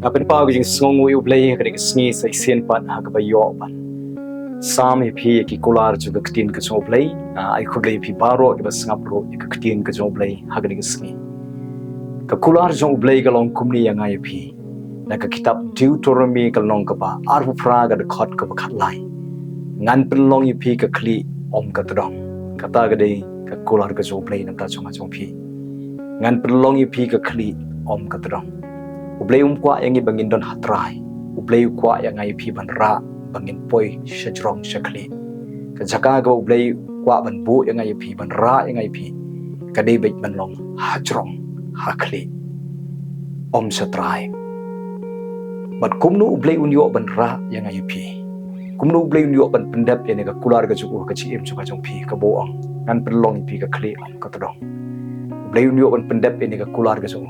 ngapen pa ging Sngi U Blei ka dik sngi sai sen pan ha ka ba yo pan sam phi ki kular chu ka tin ka chu Blei ai khu Blei phi baro ki ba ngap ro ka tin ka chu Blei ha ka dik sngi ka kular chu Blei ka long kumni yang ai phi na ka kitab Deuteronomy ka long ka ba arfu fra ga de khot ka ba khat lai ngan pen long yi phi ka khli om ka tdong ka ta ga dei ka kular ka chu Blei nam ta chong phi ngan pen long yi phi ka khli om ka tdong U Blei kwa yang i bangin don hatrai U Blei kwa yang ai phi ban ra bangin poi shajrong shakli ka Jaka ga U Blei kwa ban bu yang ai phi ban ra yang ai phi ka dei bet ban long hajrong hakli om satrai bat kumnu U Blei unyo ban ra yang ai phi kumnu U Blei unyo ban pendap yang ka kular ga chu ka chi em chu ka chong phi ka bo ang ngan pelong phi ka khli om ka tdong U Blei unyo ban pendap yang ka kular ga chu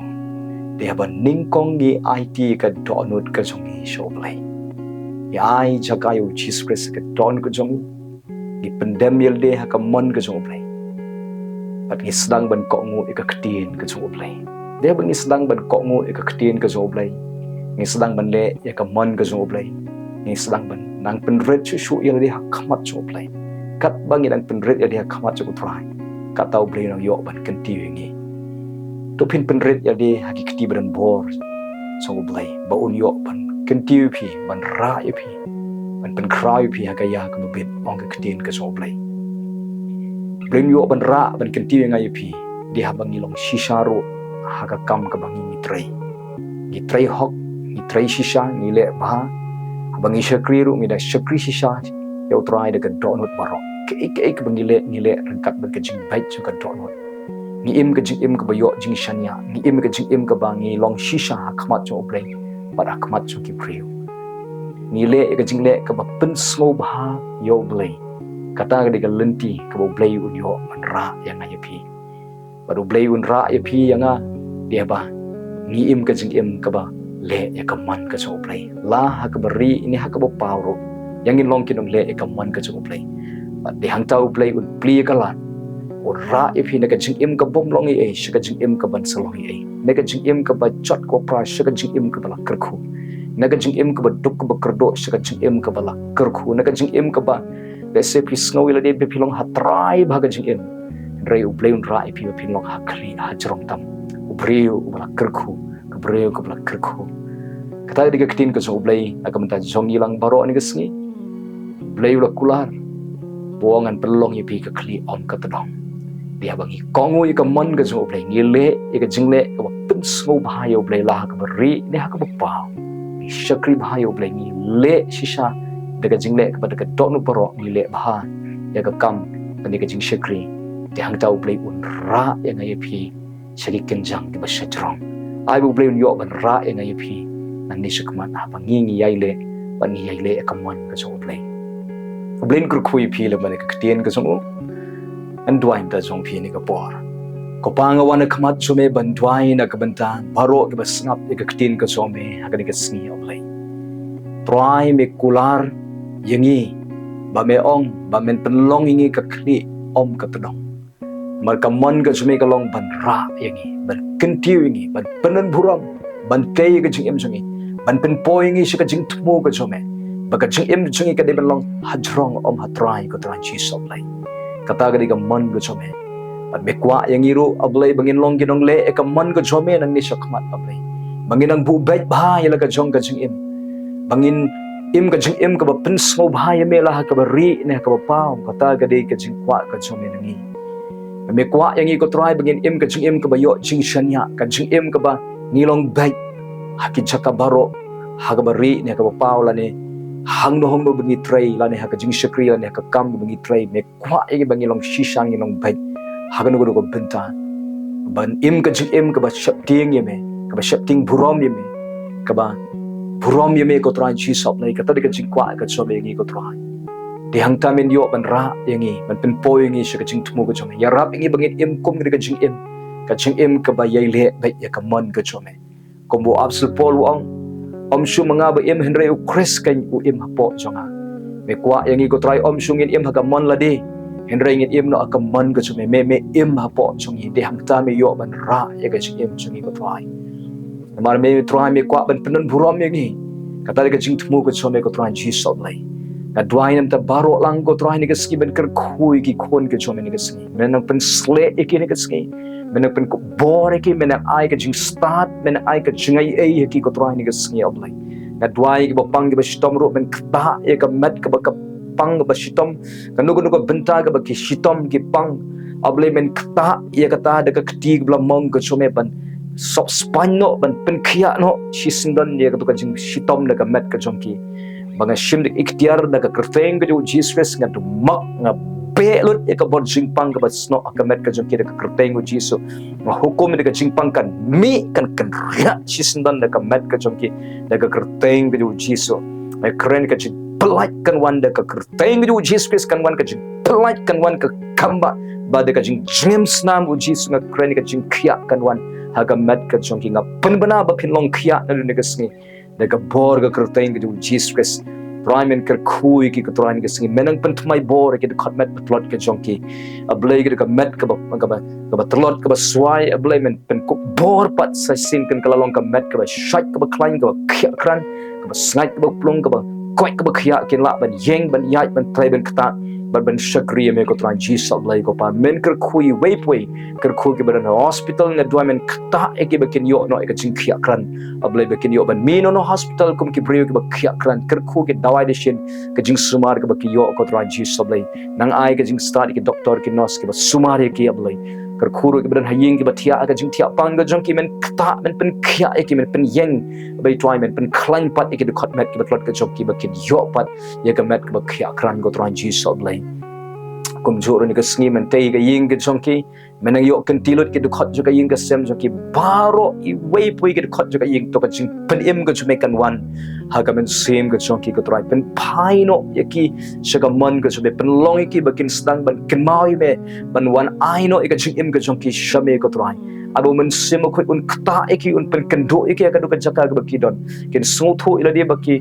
dia ban ningkong gi IT ka donut ka jongi show Blei ya ai Jaka yu Jesus Christ ka don ka jong gi pendem yel de ha ka mon ka jong Blei pat gi sedang ban ko ngu ka ktin ka jong Blei dia ban gi sedang ban ko ngu ka ktin ka jong Blei gi sedang ban le ya ka mon ka jong Blei gi sedang ban nang penret chu shu yel de ha khamat jong Blei kat bang nang penret ya de ha khamat jong Trai ka tau Blei nang yo ban Kyntiew ngi to pin penret ya de hakikati ban bor so Blei ba un yo ban Kyntiew phi ban ra ya phi ban pen krai phi ha ka ya ka bit ong ka ktin ka so Blei Blei yo ban ra ban Kyntiew ngai phi di ha bang long shisha ro ha ka kam ka bang ni trai hok ni trai shisha ni le ba bang shakri ro mi da shakri shisha yo Trai da ka donut baro ke bang ni le rangkat ban ka jing bait chu ka donut ni im ka jing im ka ba yo jing shanya ni im ka jing im ka ba ngi long shisha ha khamat chu Blei ba khamat chu ki priu ni le ka jing le ka ba pen smo ba yo Blei kata ka de ka lenti ka ba Blei un yo man ra yang ai phi ba do Blei un ra ya phi yang a dia ba ni im ka jing im ka ba le ya ka man ka chu Blei la ha ka ba ri ni ha ka ba pawro yang in long kinong le ya ka man ka chu Blei ba de hang tau Blei un pli ka la ra if he naka jing im ka bom long e shaka jing im ka ban salong e naka jing im ka ba chot ko pra shaka jing im ka bala kerkhu naka jing im ka ba duk ka ba kerdo shaka jing im ka bala kerkhu naka jing im ka ba lese pi sngo ila de be pilong hatrai bhaga jing im rai U Blei un ra if he pilong hakli hajrong tam U breu bala kerkhu ka breu ka bala kerkhu kata diga ktin ka so U Blei aka menta jong ilang baro ni gasngi Blei ula kular buangan pelong ipi ka kli om ka tadong dia bangi kongo ika mon ka zo Blei ni le ika jingle ka pun smo bhayo Blei la ka bari ni ha ka pa ni shakri bhayo Blei ni le shisha daga jingle ka daga donu paro ni le bha ya ka kam ni ka jing shakri ti hang tau Blei un ra ya ngai phi shari kenjang ki ba shajrong ai bu Blei un yo ban ra ya ngai phi nan ni shakma na bangi ngi yai le ban ni yai le ka mon ka zo Blei Blei kur khui phi le man ka ktien ka zo an duai ta jong phi ni ka por ko panga wana khamat chume ban duai na ka banta baro ke ba snap ka ktin ka chome ha ka ni ka sngi U Blei Trai me kular yangi ba me ong ba men penlong ingi ka khli om ka tdong mar ka mon ka chume ka long ban ra yangi ban Kyntiew ingi ban penan buram ban tei ka jing em chungi ban pen poi ingi shi ka jing thmo ka chome ba ka jing em chungi ka de ban long hajrong om hatrai ko tran chi so Blei kata ga diga man go chome pat me kwa yang iru U Blei bangin long ginong le e ka man go chome nang ni shakmat U Blei bangin ang bu bait bha yala ka jong ka jing im bangin im ka jing im ka ba pen smo bha ya me la ka ba ri ne ka ba pau kata ga de ka jing kwa ka chome nang ni me kwa yang i ko Trai bangin im ka jing im ka ba yo jing shanya ka jing im ka ba ni long bait haki Jaka baro ha ka ba ri ne ka ba pau la ne hang no bangi Trai la ne ha ka jing shakri la ne ka kam bangi Trai me kwa e bangi long shishang ni long bait ha ka no go bynta ban im ka jing im ka ba shapting ye me ka ba shapting burom ye me ka ba burom ye me ko Trai chi sop nei ka ta de ka jing kwa ka so be ngi ko Trai de hang ta men yo ban ra ye ngi ban pen po ye ngi shi ka jing thmo ka chome ya rap ngi bangi im kum ngi ka jing im ka ba ye le ba ya ka mon ka chome ko bo absol pol wong om shu manga ba im henre u Chris kan u im hapo jonga me kwa yangi ko Trai om shungin im hagamon la de henre ngin im no akamon ka chume me im hapo chungi de hangta me yo ban ra ya ga im chungi ko Trai mar me trai me kwa ban penun burom me ni kata ka jing thmu ko chome ko trai Jesus Blei na dwai nam ta baro lang ko trai ni ka ski ben ker khui ki khon ke chome ni ka ski men nang pen sle ek ni ka ski men pen ko bore ki men ai ka jing start men ai ka jingai ai ki ko trai ni ka ski Blei na dwai ki ba pang ki ba shitom ro ben kta e ka met ka ba ka pang ba shitom ka nu ko bynta ka ba ki shitom ki pang Blei men kta e ka ta da ka kti bla mong ko chome ban sop spano ban pen khia no shisindon ye ka to ka jing shitom da ka met ka jonki banga shim de ikhtiar da ka kerfeng ka Jesus nga tu mak nga pelut e ka bod jingpang ka basno ka met ka jonki da ka kerfeng Jesus nga hukum de ka jingpang kan mi kan ria shisindon da ka met ka jonki da ka kerfeng ka Jesus ai kren ka jing pelait kan wan da ka kerfeng ka Jesus kan wan ka jing pelait kan wan ka kamba ba de ka jing james nam Jesus nga kren ka jing khia kan wan haga met ka jonki nga penbana ba pinlong khia na ne ka sngi da ka bor ka kerteng ka Jesus prime and ka khui ki ka train ka sngi menang pen thmai bor ki ka met plot ka jonki a blai ka met ka ba tlot ka ba swai a blai men pen ko bor pat sa sin kan ka long ka met ka ba shait ka ba klein ka ba khia kran ka ba sngai ka ba plong ka ba koi ka ba khia kin la ban yeng ban yai ban trai ban kta ban shakri me ko tran Jesus Blei ko pa men ker khui wei ker khu ki ban hospital na dua men kta e ki ba kin yo no e ka jing khia kran a blai ba kin yo ban mi no hospital kum ki brio ki ba khia kran ker khu ki dawai de shin ka jing sumar ka ba ki yo ko tran Jesus Blei nang ai ka jing start ki doctor ki nurse ki ba sumar ki a blai ker khuru ki ban haying ki ba thia ka jing thia pang ga jong ki men kta men pen khia e ki men pen yeng bai twai men pen klein pat e ki de khot met ki ba tlot ka jong ki ba kin yo pat ye ka met ki ba khia kran ko tran Jesus Blei kum joro ni ka sngi men tei ka ying ka jonki menang yo kan tilot ki du khot jo ka ying ka sem jonki baro I wei pui ki du khot jo ka ying to ka jing pen im ka jume kan wan ha ka men sem ka jonki ka trai pen pai no yaki shaga man ka jume pen long ki bakin stang ban kin mau me ban wan ai no ka jing im ka jonki shame ka trai abo men sem ko un kta eki un pen kan do eki ka du ka jaka ka baki don kin so tho ila dia baki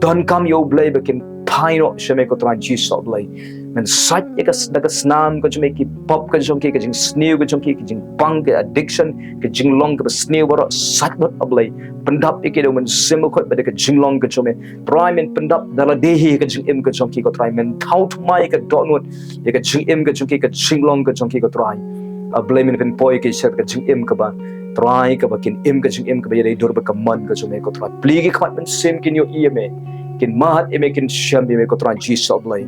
donkam yo blei bakin pai no shame ka trai Jesus Blei men sat ka daga snam ka jume ki pop ka jonki ka jing snew ka jonki ka jing pang ka addiction ka jing long ka snew baro sat not Blei pendap ke do men semo ko ba ka jing long ka jume try men pendap dala dehi ka jing im ka jonki ko try men thought mai ka donut ka jing im ka jonki ka jing long ka jonki ko try Blei men pen poi ke shat ka jing im ka ba try ka ba kin im ka jing im ka ba ye dur ba ka man ka jume ko try pli ki khat men sem kin yo ime kin mahat ime kin sham ime ko try Jesus Blei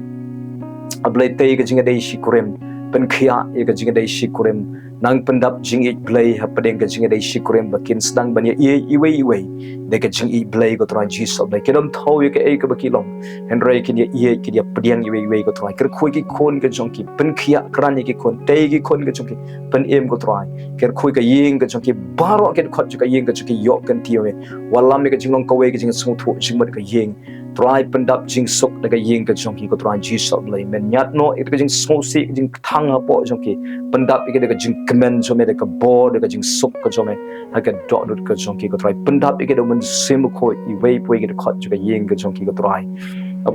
Blei tei ka jinga dei shikurim pen khia e ka jinga dei shikurim nang pendap jing I Blei ha padeng ka jinga dei shikurim bakin sedang ban ye iwei de ka jing I Blei ko trai Jesus Blei kedom thau ye ka e ka bakilong henrei kin ye ki dia padeng iwei ko trai ker khoi ki khon ka jongki pen khia kran ki khon tei ki khon ka jongki pen em ko trai ker khoi ka yeng ka jongki baro ken khot ka yeng ka jongki yo kan tiwe walam me ka jinglong ka we ka jing sung thu jing mat ka yeng try pendap jing sok daga yeng ka jongki ko try Jesus Blei men nyat no it ka jing so si jing thang ha po jongki pendap ke daga jing kemen so me daga bo daga jing sok ka jome ha ka dot dot ka jongki ko try pendap ke do men sim ko I wei pui ke khot ka yeng ka jongki ko try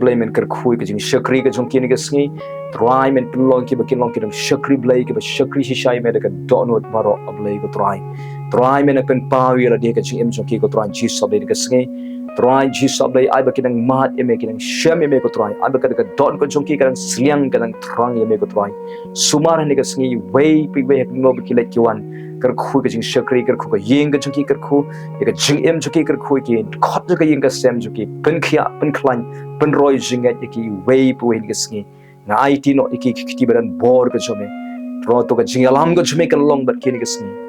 Blei men ker khui ka jing shakri ka jongki ni ka sngi try men pelong ki bakin long ki dong shakri Blei ke ba shakri shishai me daga dot not baro Blei ko try men pen pawi la de ka jing em jongki ko try Jesus Blei ka sngi try Jesus Blei ai bakinang mat eme kinang shem eme ko try ai bakada ka don ko jongki kan sliang kan trang eme ko try sumar ne ka sngi wei pi wei no bikile kiwan kar khu ka jing shakri kar khu ka yeng ka jongki kar khu ka jing em jongki kar khu ki khot ka yeng ka sem jongki pen khia pen klan pen roi jing et ki wei pi wei ka sngi na ai ti no ki ki baran bor ka jome ro to ka jing alam ka jome kan long bat ki ni ka sngi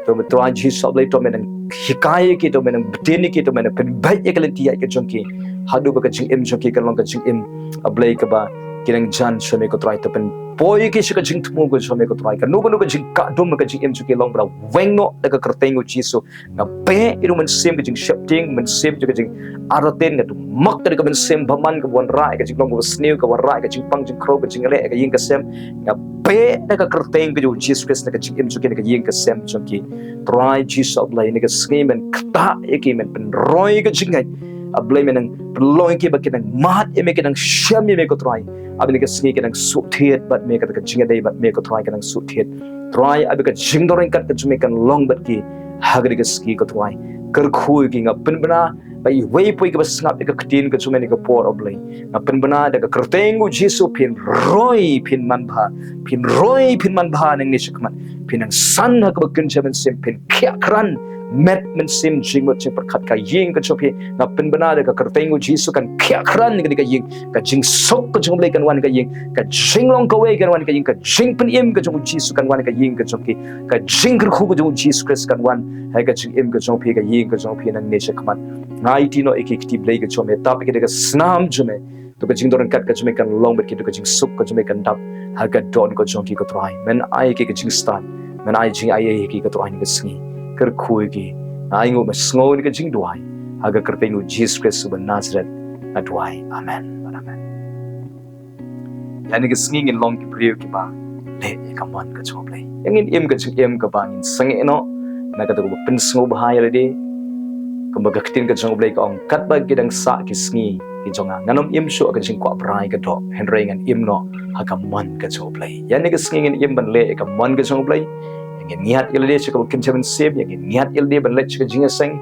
to me try Jesus Blei to men hikai ki to men bteni ki to men pen bai ek lenti ya ke jongki hadu ba ka jing em jongki kan long ka jing em Blei ka ba kirang jan shome ko try to pen poi ki shika jing thmu ko shome ko try ka no ko jing ka dum ka jing em jongki long bra weng no da ka kerteng ko Jesus na pe iru men sem ka jing shapting men sem ka jing araten ka tu mak ka men sem baman ka wan rai ka jing long ko sneu ka wan rai ka jing pang jing crow ka jing le ka yeng ka sem na pe da ka kerteng ka Jesus Christ na ka jing em jongki ka yeng ka sem jongki try Jesus Blei ni ka sngi men kta eki men pen roi ka jingai Blei men pelong ki ba kinang mat eme kinang sham eme ko try abni ka sngi kinang su thiet bat me ka jinga dei bat me ko try kinang su thiet try abi ka jingdoreng kat ka jume kan long bat ki hagri ka ski ko try kerkhui ki ngapen bana bai wei poi ka sngap ka ktin ka chumeni ka por oblei ngapen bana da ka kertengu Jesu pin roi pin manbha nang ni shikman pin ang san ha ka bakin chamen sim pin kya kran met men sim jingmot ching perkhat ka ying ka chopi ngapen bana da ka kertengu Jesu kan kya kran ni ka ying ka jing sok ka chumlei kan wan ka ying ka jinglong ka wei kan wan ka ying ka jing pin im ka chung Jesu kan wan ka ying ka choki ka jing kerkhu ka chung Jesus Christ kan wan hai ka jing im ka chopi ka ying ka chopi nang ni shikman ngai tino ekikti blei ka chome tap ke ka snam jume to ka jing doran kat ka jume kan long bet ki to ka jing suk ka jume kan dap ha ka don ko jong ki ka trai men ai ki ka jing stan men ai jing ai ki ka trai ni ka sngi ker khui ki ai ngo ma sngo ni ka jing duai ha ka kerpe ngo Jesus Christ ban Nazareth adwai amen amen yani ka sngi ngin long ki priyo ki ba le ka man ka chom blei yang in im ka jing im ka ba ngin sange no na ka to ko pin sngo ba ha ya de kumbaga ktin ka jong blei ka ong kat ba gidang sa ki sngi ki jonga nganom im shu ka jing kwa brai ka do henrei ngan im no ha ka man ka jong blei yani ka sngi ngin im ban le ka man ka jong blei yang niat ilde chika kin chaman seb yang niat ilde ban le chika jinga sang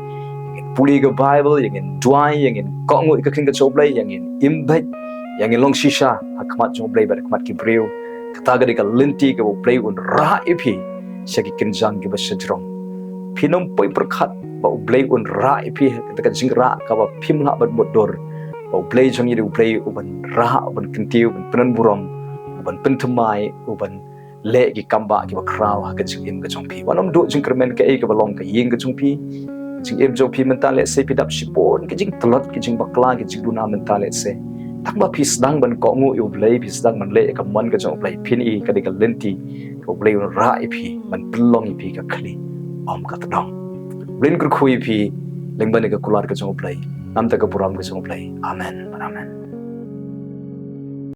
yang puli ka bible yang duai yang kongu ka kin ka jong blei yang im bai yang long shisha ha kamat jong blei ba kamat ki breu kata ga ka linti ka blei un ra ipi shaki kin jang ki ba shadrong pinom poi perkhat ba blei un ra ipi ka jing ra ka ba phim la ban modor ba blei jong yi blei uban ra uban Kyntiew ban penan burom uban pentumai uban le ki kamba ki ba kraw ha ka jing im ka jong pi wanom do jing kermen ka e ka balong ka ying ka jong pi jing im jong pi mental le se pidap sipon ki jing tlot ki jing bakla ki jing duna mental le se tak ba pis dang ban ko ngu u blei pis dang man le ka man ka jong blei pin i ka de ka lenti ka blei un ra ipi man pelong ipi ka khli om ka tdong rin kur khui pi lengban ka kular ka jong blei nam ta ka puram ka jong blei amen amen